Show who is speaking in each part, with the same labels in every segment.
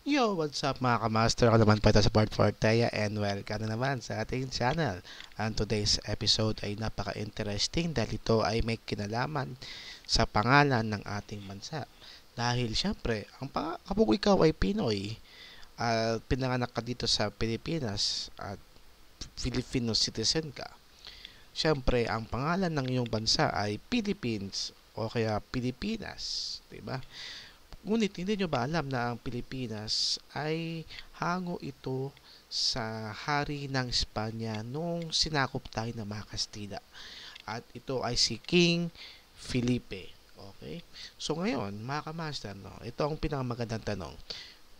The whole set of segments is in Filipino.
Speaker 1: Yo, what's up mga kamaster? Ako naman po ito sa Port Forteya and welcome na naman sa ating channel. Ang today's episode ay napaka-interesting dahil ito ay may kinalaman sa pangalan ng ating bansa. Dahil syempre, kapag ikaw ay Pinoy at pinanganak ka dito sa Pilipinas at Filipino citizen ka, syempre ang pangalan ng iyong bansa ay Philippines o kaya Pilipinas, 'di ba? Ngunit hindi nyo ba alam na ang Pilipinas ay hango ito sa hari ng Espanya nung sinakop tayo ng mga Kastila. At ito ay si King Felipe. Okay? So ngayon, mga kamaster, no, ito ang pinakamagandang tanong.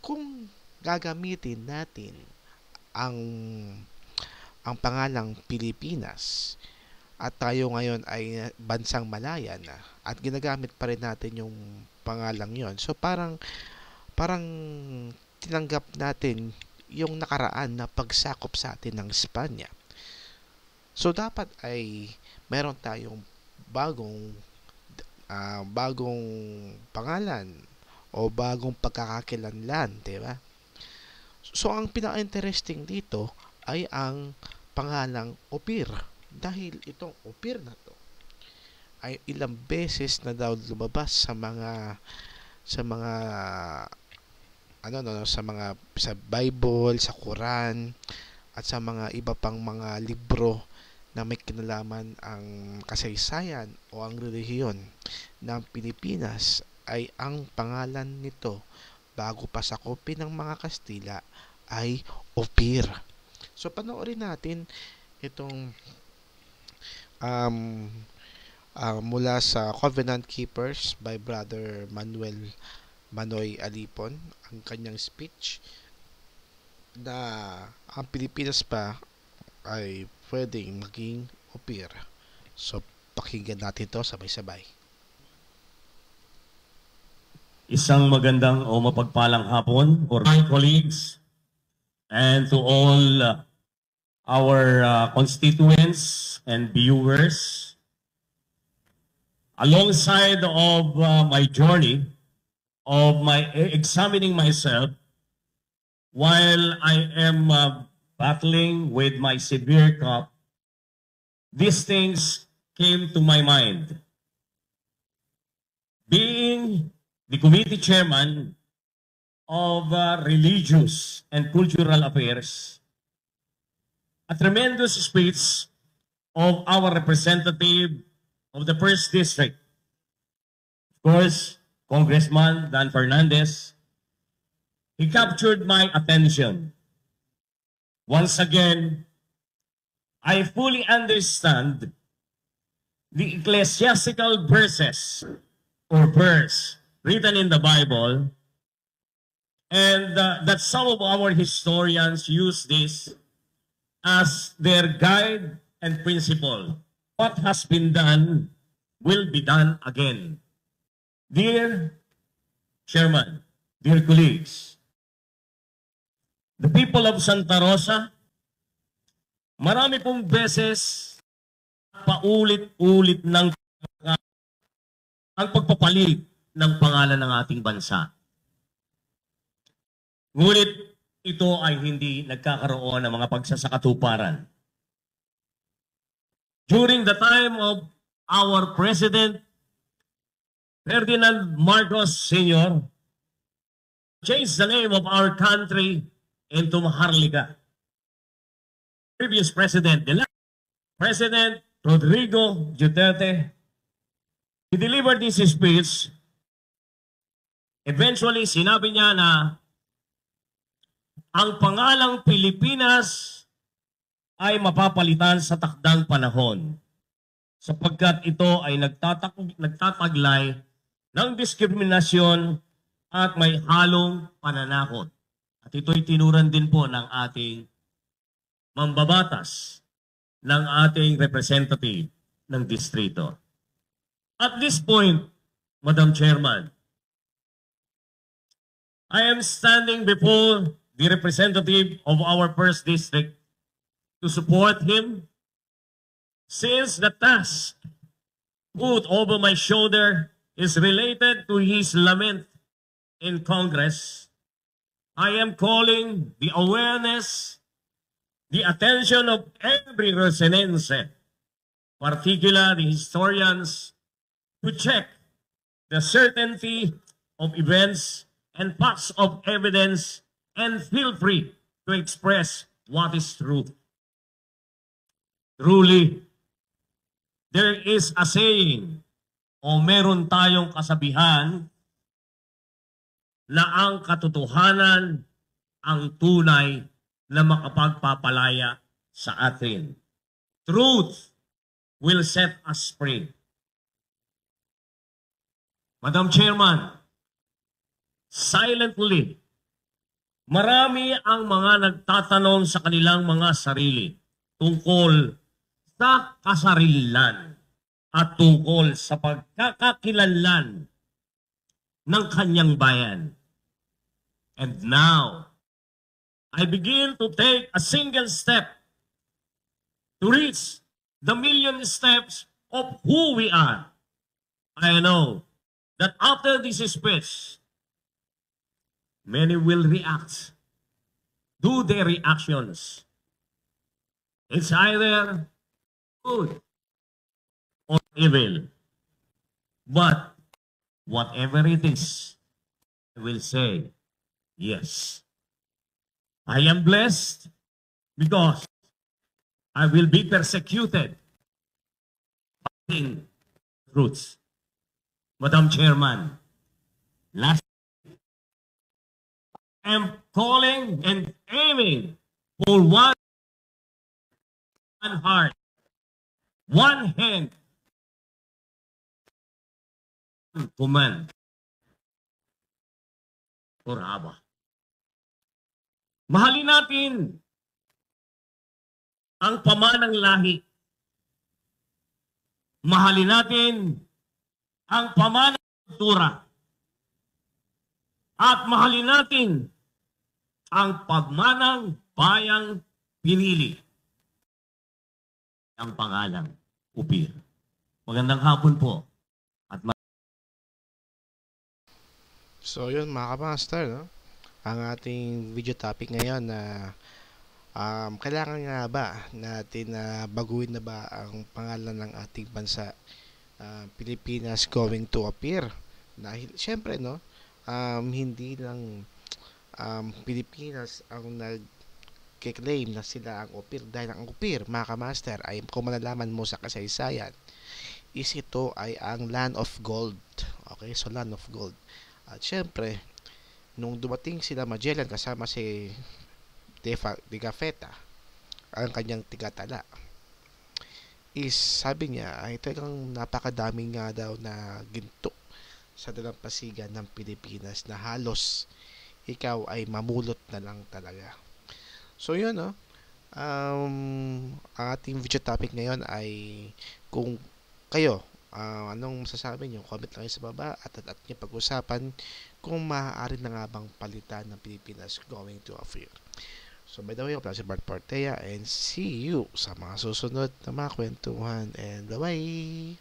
Speaker 1: Kung gagamitin natin ang ang pangalang Pilipinas at tayo ngayon ay bansang malaya na at ginagamit pa rin natin yung pangalang yon. So parang tinanggap natin yung nakaraan na pagsakop sa atin ng Espanya. So dapat ay meron tayong bagong pangalan o bagong pagkakakilanlan, 'di ba? So ang pinaka-interesting dito ay ang pangalang Opir dahil itong Opir na to ay ilang beses na daw lumabas sa mga sa Bible, sa Quran at sa mga iba pang mga libro na may kinalaman ang kasaysayan o ang relihiyon ng Pilipinas ay ang pangalan nito bago pa sakupin ng mga Kastila ay Opir. So panoorin natin itong um, mula sa Covenant Keepers by Brother Manuel Manoy Alipon, ang kanyang speech na ang Pilipinas pa ay pwedeng maging opir. So, pakinggan natin to sabay-sabay.
Speaker 2: Isang magandang o mapagpalang hapon for my colleagues and to all our constituents and viewers. Alongside of my journey of my examining myself while I am battling with my severe cough, these things came to my mind. Being the committee chairman of religious and cultural affairs, a tremendous speech of our representative of the first district, of course, Congressman Dan Fernandez, he captured my attention. Once again, I fully understand the ecclesiastical verses or verse written in the Bible, and that some of our historians use this as their guide and principle. What has been done will be done again. Dear Chairman, dear colleagues, the people of Santa Rosa, marami pong beses paulit-ulit ng ang pagpapalit ng pangalan ng ating bansa. Ngunit ito ay hindi nagkakaroon ng mga pagsasakatuparan. During the time of our President Ferdinand Marcos Sr., changed the name of our country into Maharlika. Previous President, the last President Rodrigo Duterte, he delivered this speech. Eventually, sinabi niya na ang pangalang Pilipinas ay mapapalitan sa takdang panahon sapagkat ito ay nagtataglay ng diskriminasyon at may halong pananakot. At ito'y tinuran din po ng ating mambabatas, ng ating representative ng distrito. At this point, Madam Chairman, I am standing before the representative of our first district to support him since the task put over my shoulder is related to his lament in Congress I am calling the awareness, the attention of every Rosenense, particularly the historians, to check the certainty of events and facts of evidence and feel free to express what is true. Truly, there is a saying o meron tayong kasabihan na ang katotohanan ang tunay na makapagpapalaya sa atin. Truth will set us free. Madam Chairman, silently, marami ang mga nagtatanong sa kanilang mga sarili tungkol sa kasarilan at tungkol sa pagkakakilanlan ng kanyang bayan. And now, I begin to take a single step to reach the million steps of who we are. I know that after this speech, many will react. Do their reactions. It's either good or evil. But whatever it is, I will say, yes. I am blessed because I will be persecuted fighting truths. Madam Chairman, last I am calling and aiming for one heart, one hand, one command for Aba. Mahalin natin ang pamanang lahi. Mahalin natin ang pamanang kultura. At mahalin natin ang pagmanang bayang pinili. Ang pangalang Upir. Magandang hapon po. At
Speaker 1: So yun mga kamaster, no? Ang ating video topic ngayon na kailangan nga ba natin na baguhin na ba ang pangalan ng ating bansa, Pilipinas going to appear? Dahil syempre no, hindi lang Pilipinas ang nag-claim na sila ang upir, dahil ang upir mga kamaster ay kung malalaman mo sa kasaysayan is ito ay ang land of gold. Okay, so land of gold. At syempre nung dumating sila Magellan kasama si De Gafeta, ang kanyang tigatala, is sabi niya ay talagang napakadaming nga daw na ginto sa dalampasigan ng Pilipinas na halos ikaw ay mamulot na lang talaga. So yun no, ang ating video topic ngayon ay kung kayo, anong masasabi nyo? Comment lang sa baba at nyo pag-usapan kung maaari na nga bang palitan ng Pilipinas going to appear. So by the way, ako pala si Bart Portea and see you sa mga susunod na mga kwentuhan and bye-bye!